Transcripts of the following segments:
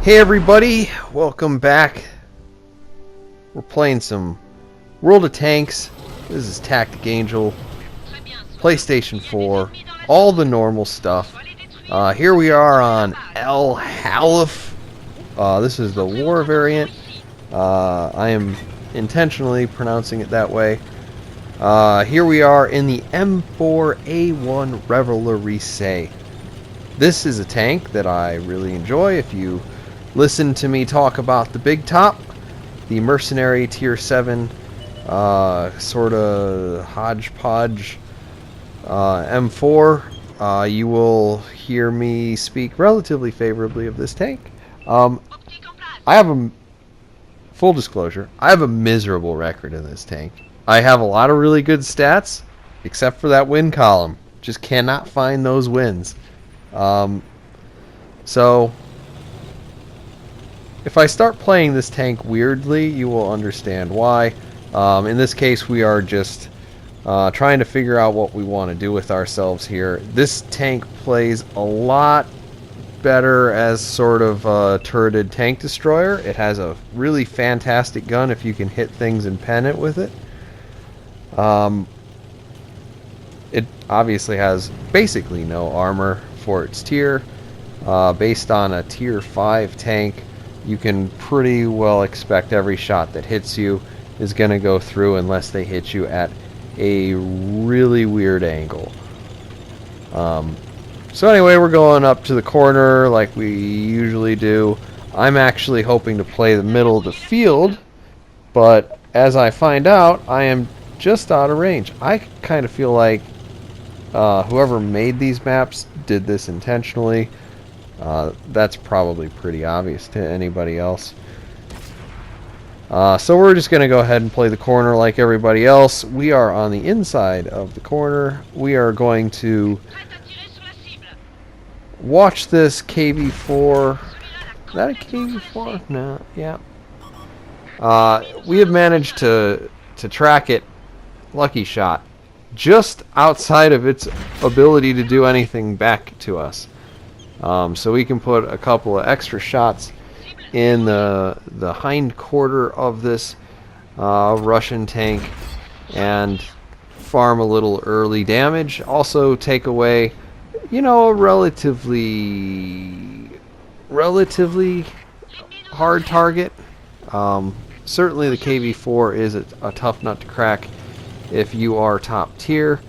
Hey everybody, welcome back. We're playing some World of Tanks. This is Tactic Angel, PlayStation 4, all the normal stuff. Here we are on El Halif. This is the war variant. I am intentionally pronouncing it that way. Here we are in the M4A1 Revalorisé. This is a tank that I really enjoy. If you listen to me talk about the Big Top, the Mercenary Tier 7 sort of hodgepodge M4, you will hear me speak relatively favorably of this tank. I have a full disclosure, I have a miserable record in this tank. I have a lot of really good stats, except for that win column. Just cannot find those wins. So if I start playing this tank weirdly, you will understand why. In this case, we are just trying to figure out what we want to do with ourselves here. This tank plays a lot better as sort of a turreted tank destroyer. It has a really fantastic gun if you can hit things and pen it with it. It obviously has basically no armor for its tier. Based on a tier 5 tank, you can pretty well expect every shot that hits you is going to go through unless they hit you at a really weird angle. So anyway, we're going up to the corner like we usually do. I'm actually hoping to play the middle of the field, but as I find out, I am just out of range. I kind of feel like whoever made these maps did this intentionally. That's probably pretty obvious to anybody else. So we're just going to go ahead and play the corner like everybody else. We are on the inside of the corner. We are going to watch this KV4. Is that a KV4? No, yeah. We have managed to track it, lucky shot, just outside of its ability to do anything back to us. So we can put a couple of extra shots in the hind quarter of this Russian tank and farm a little early damage. Also take away, you know, a relatively hard target. Certainly the KV4 is a tough nut to crack if you are top tier.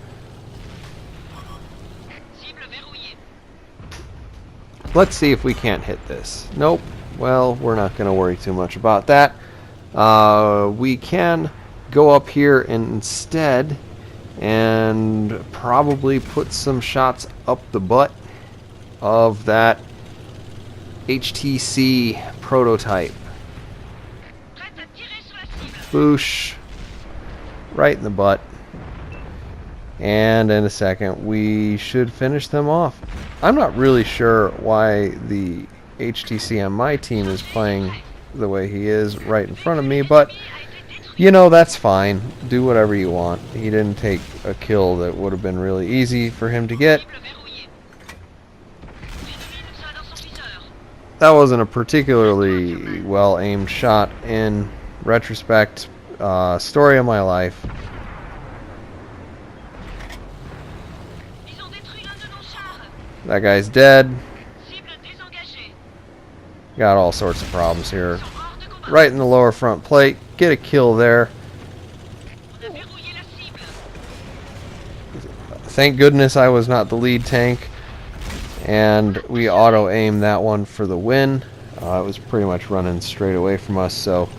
Let's see if we can't hit this. Nope. Well, we're not going to worry too much about that. We can go up here instead and probably put some shots up the butt of that HTC prototype. Boosh. Right in the butt. And in a second, we should finish them off. I'm not really sure why the HTC on my team is playing the way he is right in front of me, but you know, that's fine. Do whatever you want. He didn't take a kill that would have been really easy for him to get. That wasn't a particularly well-aimed shot in retrospect. Story of my life. That guy's dead. Got all sorts of problems here. Right in the lower front plate. Get a kill there. Thank goodness I was not the lead tank. And we auto-aimed that one for the win. It was pretty much running straight away from us, so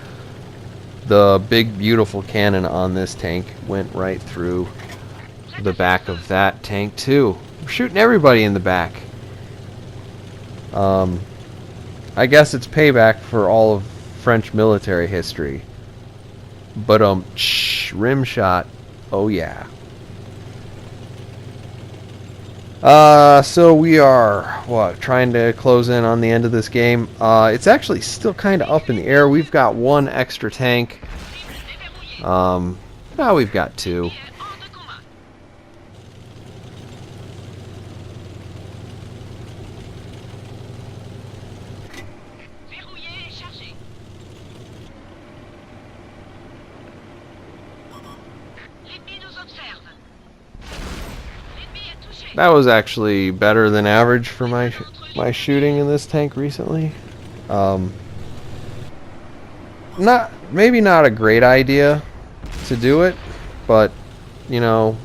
the big beautiful cannon on this tank went right through the back of that tank too. We're shooting everybody in the back. I guess it's payback for all of French military history. But rim shot. Oh yeah. So we are trying to close in on the end of this game. It's actually still kind of up in the air. We've got one extra tank. Now we've got two. That was actually better than average for my shooting in this tank recently. Maybe not a great idea to do it, but you know,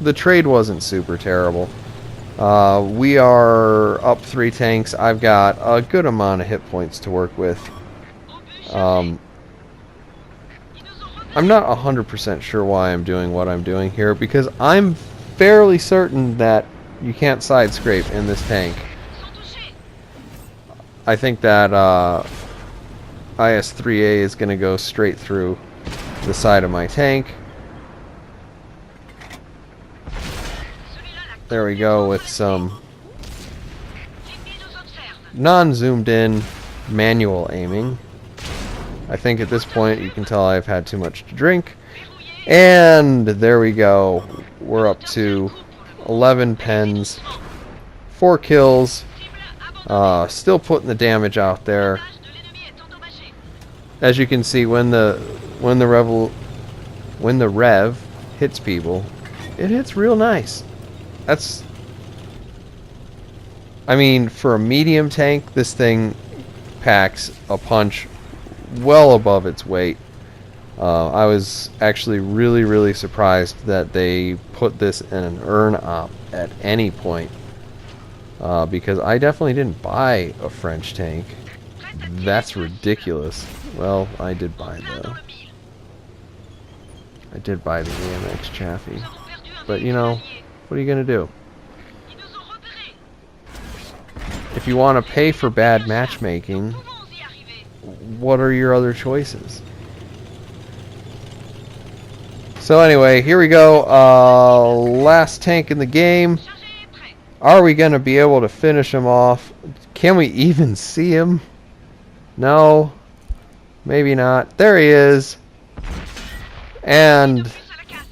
the trade wasn't super terrible. We are up 3 tanks. I've got a good amount of hit points to work with. I'm not 100% sure why I'm doing what I'm doing here, because I'm fairly certain that you can't side scrape in this tank. I think that IS-3A is going to go straight through the side of my tank. There we go, with some non-zoomed in manual aiming. I think at this point you can tell I've had too much to drink. And there we go. We're up to 11 pens, 4 kills, still putting the damage out there. As you can see, when the Rev hits people, it hits real nice. I mean, for a medium tank, this thing packs a punch well above its weight. I was actually really surprised that they put this in an urn op at any point, because I definitely didn't buy a French tank. That's ridiculous. Well, I did buy the AMX Chaffee, but you know, what are you gonna do? If you want to pay for bad matchmaking, what are your other choices? So anyway, here we go. Last tank in the game. Are we going to be able to finish him off? Can we even see him? No. Maybe not. There he is. And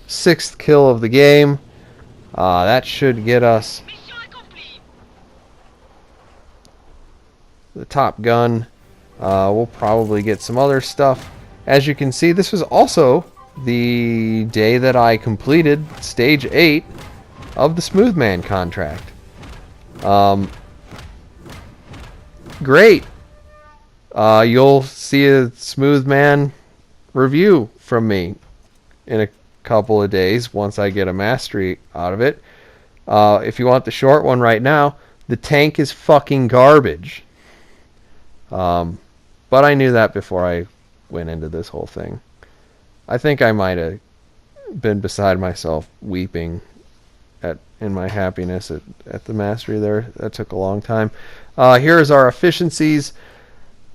6th kill of the game. That should get us the top gun. We'll probably get some other stuff. As you can see, this was also the day that I completed Stage 8 of the Smoothman contract. Great. You'll see a Smoothman review from me in a couple of days once I get a mastery out of it. If you want the short one right now, the tank is fucking garbage. But I knew that before I went into this whole thing. I think I might have been beside myself weeping in my happiness at the mastery there. That took a long time. Here's our efficiencies.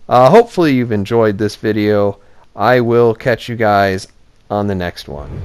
Hopefully you've enjoyed this video. I will catch you guys on the next one.